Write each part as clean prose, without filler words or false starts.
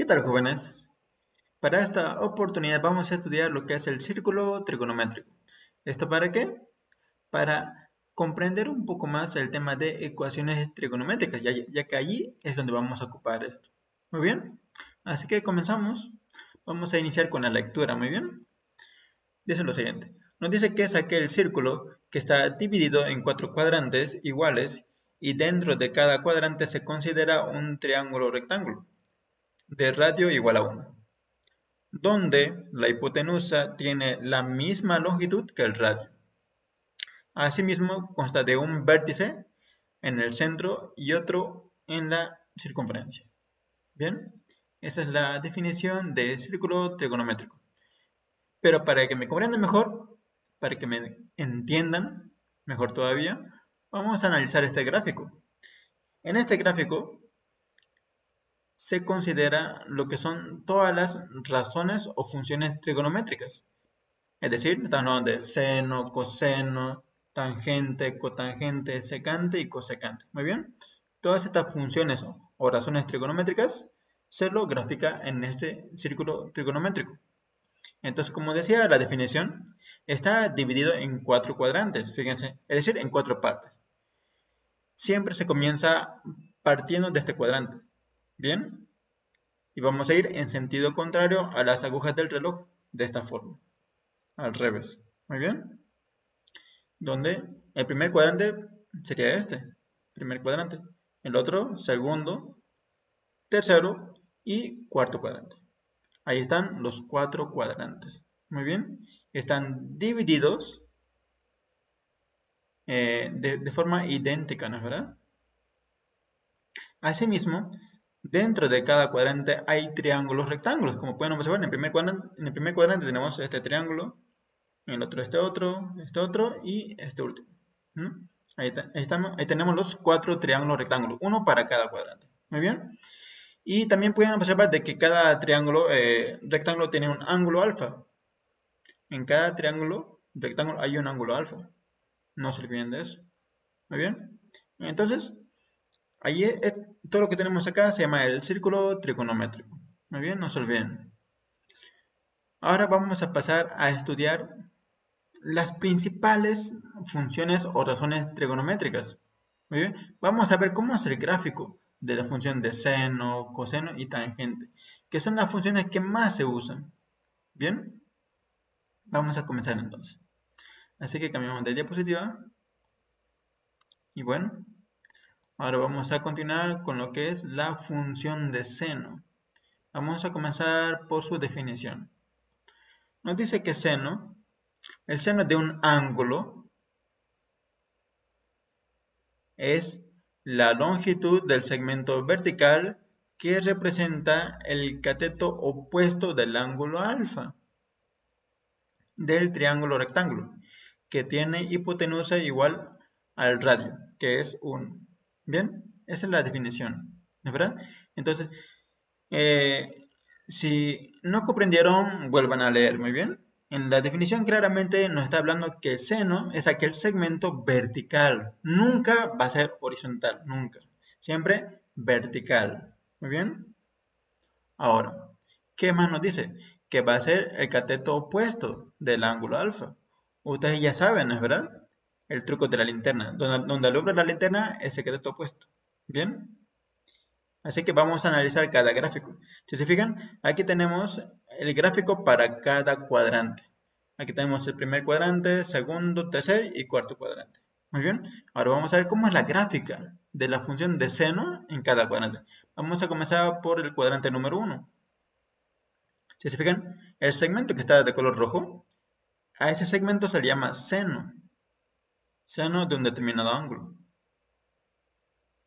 ¿Qué tal, jóvenes? Para esta oportunidad vamos a estudiar lo que es el círculo trigonométrico. ¿Esto para qué? Para comprender un poco más el tema de ecuaciones trigonométricas, ya que allí es donde vamos a ocupar esto. Muy bien, así que comenzamos. Vamos a iniciar con la lectura, muy bien. Dice lo siguiente. Nos dice que es aquel círculo que está dividido en 4 cuadrantes iguales y dentro de cada cuadrante se considera un triángulo rectángulo de radio igual a 1. Donde la hipotenusa tiene la misma longitud que el radio. Asimismo, consta de un vértice en el centro y otro en la circunferencia. Bien, esa es la definición de círculo trigonométrico. Pero para que me comprendan mejor, para que me entiendan mejor todavía, vamos a analizar este gráfico. En este gráfico se considera lo que son todas las razones o funciones trigonométricas. Es decir, estamos hablando de seno, coseno, tangente, cotangente, secante y cosecante. Muy bien. Todas estas funciones o razones trigonométricas se lo grafica en este círculo trigonométrico. Entonces, como decía la definición, está dividido en 4 cuadrantes, fíjense, es decir, en 4 partes. Siempre se comienza partiendo de este cuadrante. Bien. Y vamos a ir en sentido contrario a las agujas del reloj, de esta forma. Al revés. Muy bien. Donde el primer cuadrante sería este. Primer cuadrante. El otro, segundo, tercero y cuarto cuadrante. Ahí están los 4 cuadrantes. Muy bien. Están divididos de forma idéntica, ¿no es verdad? Asimismo, dentro de cada cuadrante hay triángulos rectángulos. Como pueden observar, en el primer cuadrante tenemos este triángulo, en el otro este otro y este último. ¿Mm? Ahí tenemos los 4 triángulos rectángulos, uno para cada cuadrante. Muy bien. Y también pueden observar de que cada triángulo rectángulo tiene un ángulo alfa. En cada triángulo rectángulo hay un ángulo alfa. No se olviden de eso. Muy bien. Entonces, ahí todo lo que tenemos acá se llama el círculo trigonométrico. Muy bien, no se olviden. Ahora vamos a pasar a estudiar las principales funciones o razones trigonométricas. Muy bien, vamos a ver cómo es el gráfico de la función de seno, coseno y tangente, que son las funciones que más se usan. Bien, vamos a comenzar entonces. Así que cambiamos de diapositiva. Y bueno, ahora vamos a continuar con lo que es la función de seno. Vamos a comenzar por su definición. Nos dice que el seno de un ángulo es la longitud del segmento vertical que representa el cateto opuesto del ángulo alfa del triángulo rectángulo, que tiene hipotenusa igual al radio, que es 1. Bien, esa es la definición, ¿no es verdad? Entonces, eh, si no comprendieron, vuelvan a leer, muy bien. En la definición claramente nos está hablando que el seno es aquel segmento vertical. Nunca va a ser horizontal, nunca. Siempre vertical. Muy bien. Ahora, ¿qué más nos dice? Que va a ser el cateto opuesto del ángulo alfa. Ustedes ya saben, ¿no es verdad? El truco de la linterna. Donde alumbra la linterna es el cateto opuesto. ¿Bien? Así que vamos a analizar cada gráfico. Si se fijan, aquí tenemos el gráfico para cada cuadrante. Aquí tenemos el primer cuadrante, segundo, tercer y cuarto cuadrante. Muy bien. Ahora vamos a ver cómo es la gráfica de la función de seno en cada cuadrante. Vamos a comenzar por el cuadrante número 1. Si se fijan, el segmento que está de color rojo, a ese segmento se le llama seno. Seno de un determinado ángulo.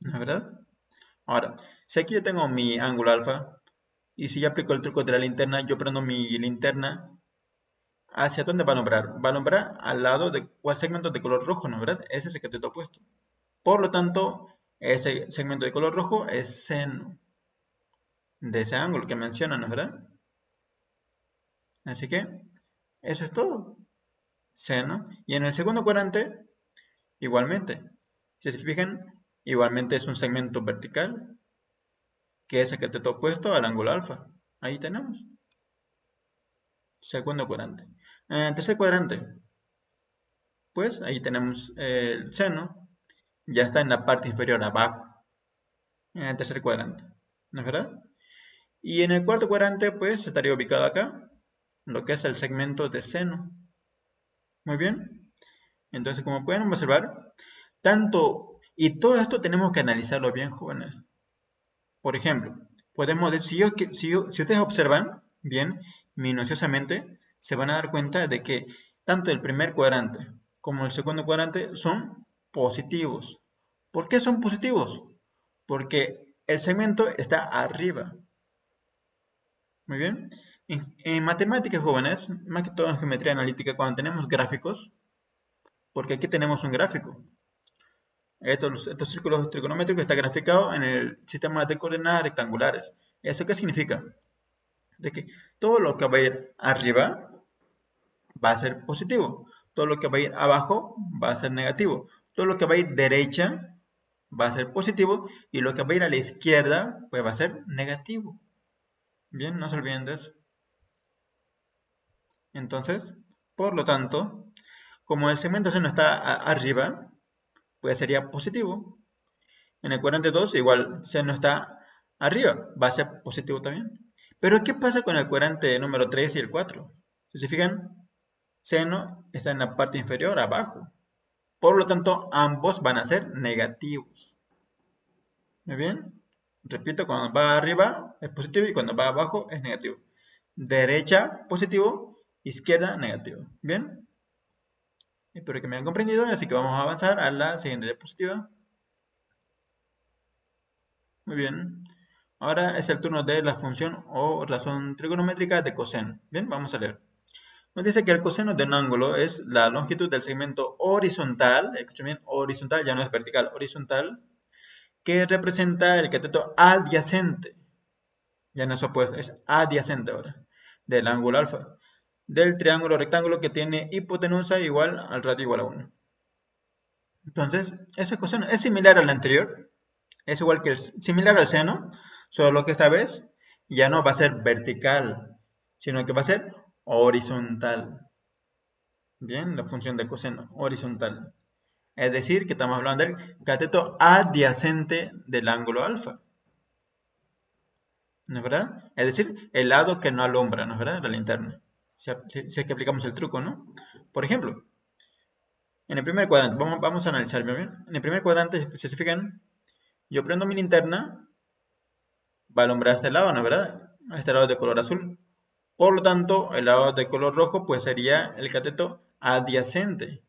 ¿No es verdad? Ahora, si aquí yo tengo mi ángulo alfa, y si yo aplico el truco de la linterna, yo prendo mi linterna, ¿hacia dónde va a alumbrar? Va a alumbrar al lado o al segmento de color rojo, ¿no es verdad? Ese es el cateto opuesto. Por lo tanto, ese segmento de color rojo es seno de ese ángulo que menciona, ¿no es verdad? Así que, eso es todo. Seno. Y en el segundo cuadrante, igualmente. Si se fijan, igualmente es un segmento vertical. que es el cateto opuesto al ángulo alfa. Ahí tenemos. Segundo cuadrante. Tercer cuadrante. Pues ahí tenemos el seno. Ya está en la parte inferior abajo. En el tercer cuadrante. ¿No es verdad? Y en el cuarto cuadrante, pues estaría ubicado acá. Lo que es el segmento de seno. Muy bien. Entonces, como pueden observar, y todo esto tenemos que analizarlo bien, jóvenes. Por ejemplo, podemos decir, si ustedes observan bien, minuciosamente, se van a dar cuenta de que tanto el primer cuadrante como el segundo cuadrante son positivos. ¿Por qué son positivos? Porque el segmento está arriba. Muy bien. En matemáticas, jóvenes, más que todo en geometría analítica, cuando tenemos gráficos, porque aquí tenemos un gráfico. Estos círculos trigonométricos están graficados en el sistema de coordenadas rectangulares. ¿Eso qué significa? De que todo lo que va a ir arriba va a ser positivo. Todo lo que va a ir abajo va a ser negativo. Todo lo que va a ir derecha va a ser positivo. Y lo que va a ir a la izquierda pues va a ser negativo. Bien, no se olviden de eso. Entonces, por lo tanto, como el segmento seno está arriba, pues sería positivo. En el cuadrante 2 igual seno está arriba, va a ser positivo también. Pero ¿qué pasa con el cuadrante número 3 y el 4? Si se fijan, seno está en la parte inferior, abajo. Por lo tanto, ambos van a ser negativos. ¿Muy bien? Repito, cuando va arriba es positivo y cuando va abajo es negativo. Derecha, positivo, izquierda, negativo. ¿Bien? Espero que me hayan comprendido, así que vamos a avanzar a la siguiente diapositiva. Muy bien. Ahora es el turno de la función o razón trigonométrica de coseno. Bien, vamos a leer. Nos dice que el coseno de un ángulo es la longitud del segmento horizontal, escuchen bien, horizontal, ya no es vertical, horizontal, que representa el cateto adyacente, ya no es opuesto, es adyacente ahora, del ángulo alfa, del triángulo rectángulo que tiene hipotenusa igual al radio igual a 1. Entonces, ese coseno es similar al anterior, es igual que similar al seno, solo que esta vez ya no va a ser vertical, sino que va a ser horizontal. Bien, la función de coseno horizontal. Es decir, que estamos hablando del cateto adyacente del ángulo alfa. ¿No es verdad? Es decir, el lado que no alumbra, ¿no es verdad? La linterna. Si es que aplicamos el truco, ¿no? Por ejemplo, en el primer cuadrante, vamos a analizar bien. En el primer cuadrante, si se fijan, yo prendo mi linterna, va a alumbrar a este lado, ¿no es verdad? A este lado de color azul. Por lo tanto, el lado de color rojo pues sería el cateto adyacente.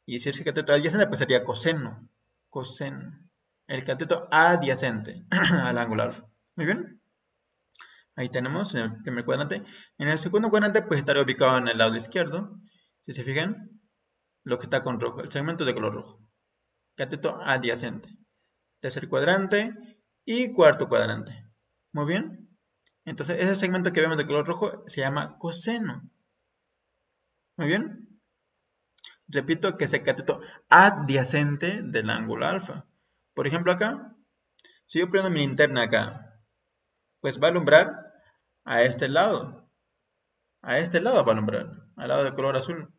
Y si ese cateto adyacente pues sería coseno. Coseno. El cateto adyacente al ángulo alfa. Muy bien. Ahí tenemos en el primer cuadrante. En el segundo cuadrante pues estaría ubicado en el lado izquierdo. Si se fijan, lo que está con rojo, el segmento de color rojo. Cateto adyacente. Tercer cuadrante y cuarto cuadrante. Muy bien. Entonces ese segmento que vemos de color rojo se llama coseno. Muy bien. Repito que es el cateto adyacente del ángulo alfa. Por ejemplo acá, si yo prendo mi linterna acá, pues va a alumbrar a este lado. A este lado va a alumbrar, al lado del color azul.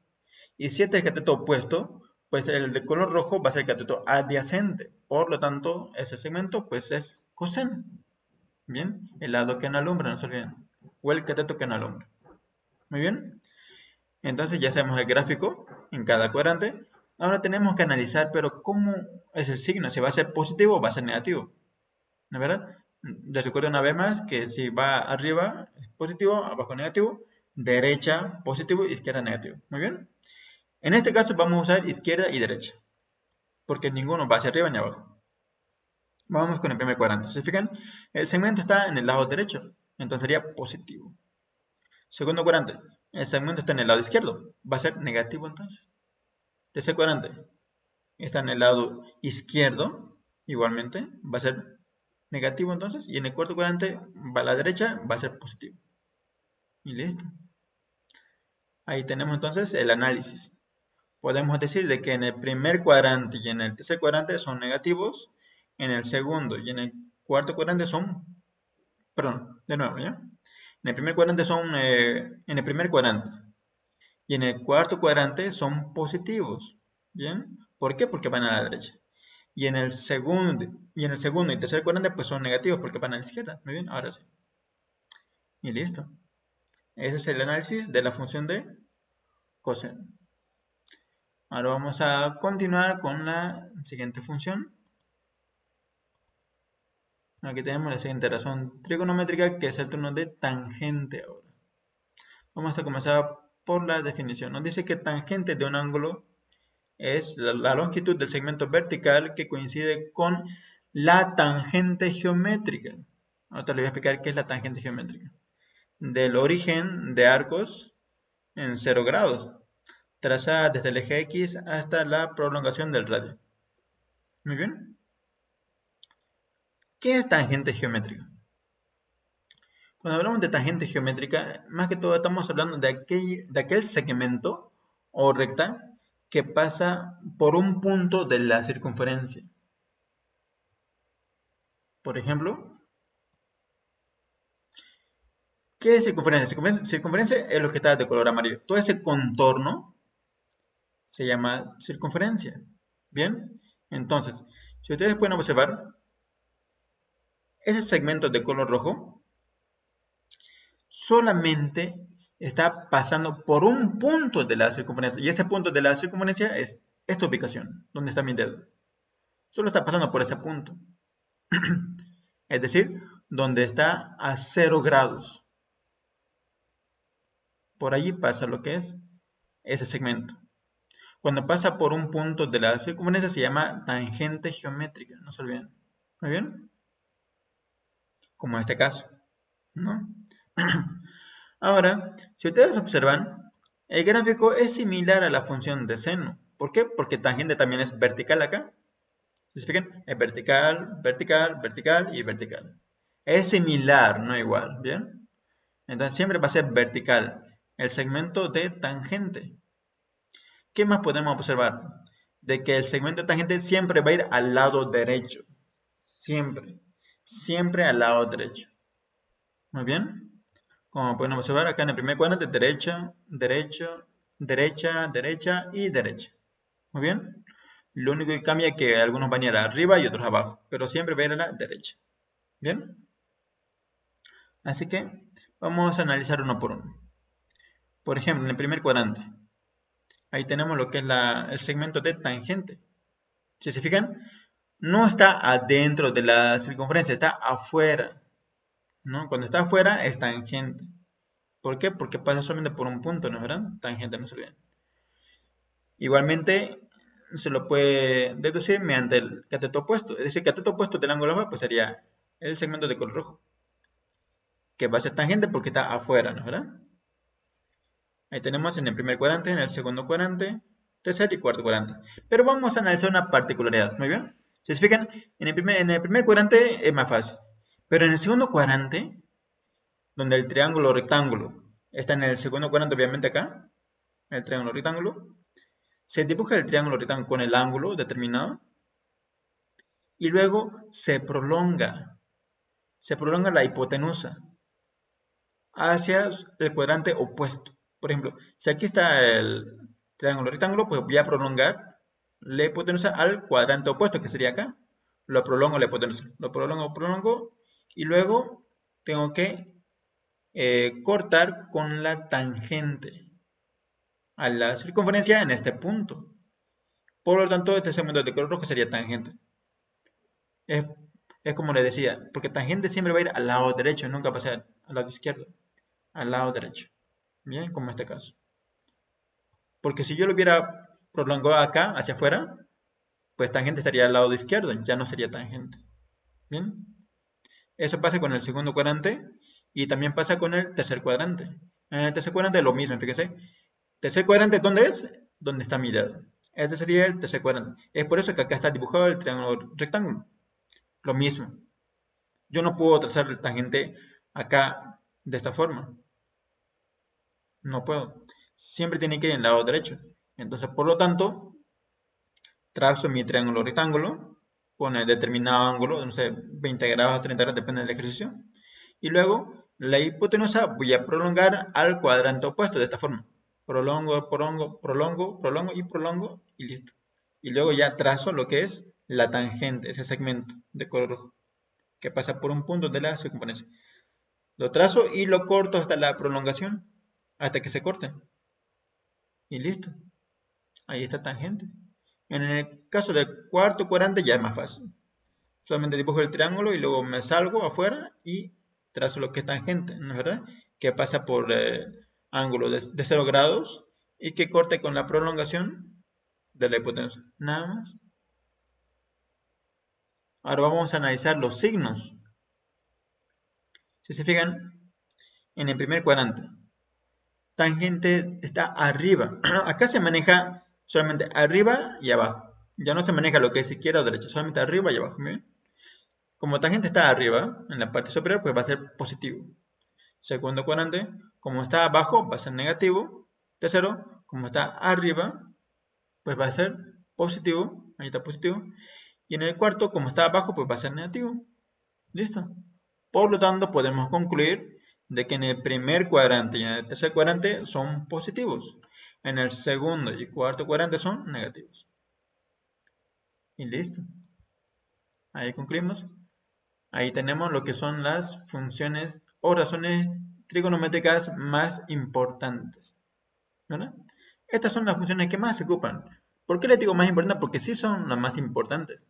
Y si este es el cateto opuesto, pues el de color rojo va a ser el cateto adyacente. Por lo tanto, ese segmento pues es coseno. Bien, el lado que no alumbra, no se olviden. O el cateto que no alumbra. Muy bien. Entonces ya sabemos el gráfico en cada cuadrante. Ahora tenemos que analizar, pero ¿cómo es el signo? ¿Si va a ser positivo o va a ser negativo? ¿No es verdad? Les recuerdo una vez más que si va arriba es positivo, abajo negativo, derecha positivo, izquierda negativo. Muy bien. En este caso vamos a usar izquierda y derecha, porque ninguno va hacia arriba ni abajo. Vamos con el primer cuadrante. ¿Se fijan? El segmento está en el lado derecho, entonces sería positivo. Segundo cuadrante, el segmento está en el lado izquierdo, va a ser negativo entonces. Tercer cuadrante, está en el lado izquierdo, igualmente, va a ser negativo entonces. Y en el cuarto cuadrante, va a la derecha, va a ser positivo. Y listo. Ahí tenemos entonces el análisis. Podemos decir de que en el primer cuadrante y en el tercer cuadrante son negativos, en el segundo y en el cuarto cuadrante son, perdón, de nuevo, ¿ya? En el primer cuadrante son, en el primer cuadrante y en el cuarto cuadrante son positivos, ¿bien? ¿Por qué? Porque van a la derecha. Y en el segundo y tercer cuadrante pues son negativos porque van a la izquierda. Muy bien, ahora sí. Y listo. Ese es el análisis de la función de coseno. Ahora vamos a continuar con la siguiente función. Aquí tenemos la siguiente razón trigonométrica, que es el turno de tangente ahora. Vamos a comenzar por la definición. Nos dice que tangente de un ángulo es la longitud del segmento vertical que coincide con la tangente geométrica. Ahora les voy a explicar qué es la tangente geométrica. Del origen de arcos en 0 grados, trazada desde el eje X hasta la prolongación del radio. Muy bien. ¿Qué es tangente geométrica? Cuando hablamos de tangente geométrica, más que todo estamos hablando de aquel segmento o recta que pasa por un punto de la circunferencia. Por ejemplo, ¿qué es circunferencia? Circunferencia es lo que está de color amarillo. Todo ese contorno se llama circunferencia. ¿Bien? Entonces, si ustedes pueden observar, ese segmento de color rojo solamente está pasando por un punto de la circunferencia. Y ese punto de la circunferencia es esta ubicación, donde está mi dedo. Solo está pasando por ese punto. Es decir, donde está a 0 grados. Por allí pasa lo que es ese segmento. Cuando pasa por un punto de la circunferencia se llama tangente geométrica, no se olviden. ¿Muy bien? Como en este caso, ¿no? Ahora, si ustedes observan, el gráfico es similar a la función de seno. ¿Por qué? Porque tangente también es vertical acá. ¿Se fijan? Es vertical, vertical, vertical y vertical. Es similar, no igual, ¿bien? Entonces siempre va a ser vertical el segmento de tangente. ¿Qué más podemos observar? De que el segmento de tangente siempre va a ir al lado derecho. Siempre. Siempre al lado derecho. Muy bien. Como pueden observar acá en el primer cuadrante, derecha, derecha, derecha, derecha y derecha. Muy bien. Lo único que cambia es que algunos van a ir arriba y otros abajo. Pero siempre va a ir a la derecha. Bien. Así que vamos a analizar uno por uno. Por ejemplo, en el primer cuadrante. Ahí tenemos lo que es el segmento de tangente. Si se fijan, no está adentro de la circunferencia, está afuera, ¿no? Cuando está afuera es tangente. ¿Por qué? Porque pasa solamente por un punto, ¿no es verdad? Tangente, no se olviden. Igualmente, se lo puede deducir mediante el cateto opuesto. Es decir, el cateto opuesto del ángulo alfa pues sería el segmento de color rojo, que va a ser tangente porque está afuera, ¿no es verdad? Ahí tenemos en el primer cuadrante, en el segundo cuadrante, tercer y cuarto cuadrante. Pero vamos a analizar una particularidad, ¿muy bien? Si se fijan, en el primer cuadrante es más fácil. Pero en el segundo cuadrante, donde el triángulo rectángulo está en el segundo cuadrante, obviamente acá, el triángulo rectángulo, se dibuja el triángulo rectángulo con el ángulo determinado y luego se prolonga la hipotenusa hacia el cuadrante opuesto. Por ejemplo, si aquí está el triángulo rectángulo, pues voy a prolongar la hipotenusa al cuadrante opuesto, que sería acá. Lo prolongo la hipotenusa, lo prolongo, y luego tengo que cortar con la tangente a la circunferencia en este punto. Por lo tanto, este segmento de color rojo sería tangente. Es como les decía, porque tangente siempre va a ir al lado derecho, nunca va a ser al lado izquierdo, al lado derecho. Bien, como en este caso. Porque si yo lo hubiera prolongado acá, hacia afuera, pues tangente estaría al lado izquierdo, ya no sería tangente. Bien, eso pasa con el segundo cuadrante y también pasa con el tercer cuadrante. En el tercer cuadrante lo mismo, fíjense. Tercer cuadrante, ¿dónde es? Donde está mi dedo. Este sería el tercer cuadrante. Es por eso que acá está dibujado el triángulo rectángulo. Lo mismo. Yo no puedo trazar el tangente acá de esta forma. No puedo. Siempre tiene que ir en el lado derecho. Entonces, por lo tanto, trazo mi triángulo rectángulo pone determinado ángulo, no sé, 20 grados, 30 grados, depende del ejercicio. Y luego la hipotenusa voy a prolongar al cuadrante opuesto de esta forma. Prolongo, prolongo, prolongo, prolongo y prolongo y listo. Y luego ya trazo lo que es la tangente, ese segmento de color rojo, que pasa por un punto de la circunferencia. Lo trazo y lo corto hasta la prolongación, hasta que se corte. Y listo. Ahí está tangente. En el caso del cuarto cuadrante ya es más fácil. Solamente dibujo el triángulo y luego me salgo afuera y trazo lo que es tangente, ¿no es verdad? Que pasa por ángulo de 0 grados y que corte con la prolongación de la hipotenusa. Nada más. Ahora vamos a analizar los signos. Si se fijan, en el primer cuadrante, tangente está arriba. Acá se maneja solamente arriba y abajo. Ya no se maneja lo que es izquierda o derecha, solamente arriba y abajo. ¿Bien? Como tangente está arriba, en la parte superior, pues va a ser positivo. Segundo cuadrante, como está abajo, va a ser negativo. Tercero, como está arriba, pues va a ser positivo. Ahí está positivo. Y en el cuarto, como está abajo, pues va a ser negativo. Listo. Por lo tanto, podemos concluir de que en el primer cuadrante y en el tercer cuadrante son positivos. En el segundo y cuarto cuadrante son negativos. Y listo. Ahí concluimos. Ahí tenemos lo que son las funciones o razones trigonométricas más importantes, ¿verdad? Estas son las funciones que más se ocupan. ¿Por qué les digo más importantes? Porque sí son las más importantes.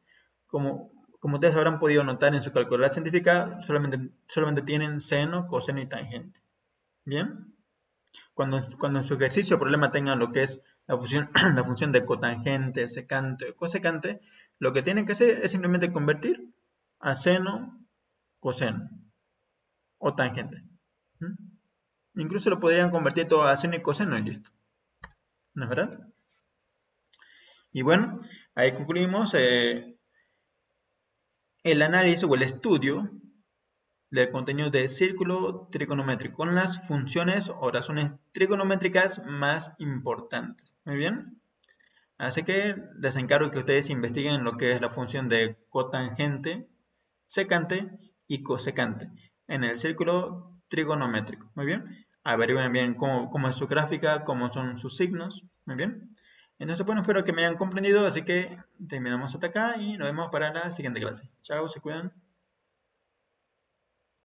Como ustedes habrán podido notar en su calculadora científica, solamente tienen seno, coseno y tangente. ¿Bien? Cuando en su ejercicio o problema tengan lo que es la función de cotangente, secante o cosecante, lo que tienen que hacer es simplemente convertir a seno, coseno o tangente. Incluso lo podrían convertir todo a seno y coseno y listo. ¿No es verdad? Y bueno, ahí concluimos el análisis o el estudio del contenido de círculo trigonométrico con las funciones o razones trigonométricas más importantes. Muy bien. Así que les encargo que ustedes investiguen lo que es la función de cotangente, secante y cosecante en el círculo trigonométrico. Muy bien. Averigüen bien cómo es su gráfica, cómo son sus signos. Muy bien. Entonces, bueno, espero que me hayan comprendido. Así que terminamos hasta acá y nos vemos para la siguiente clase. Chao, se cuidan.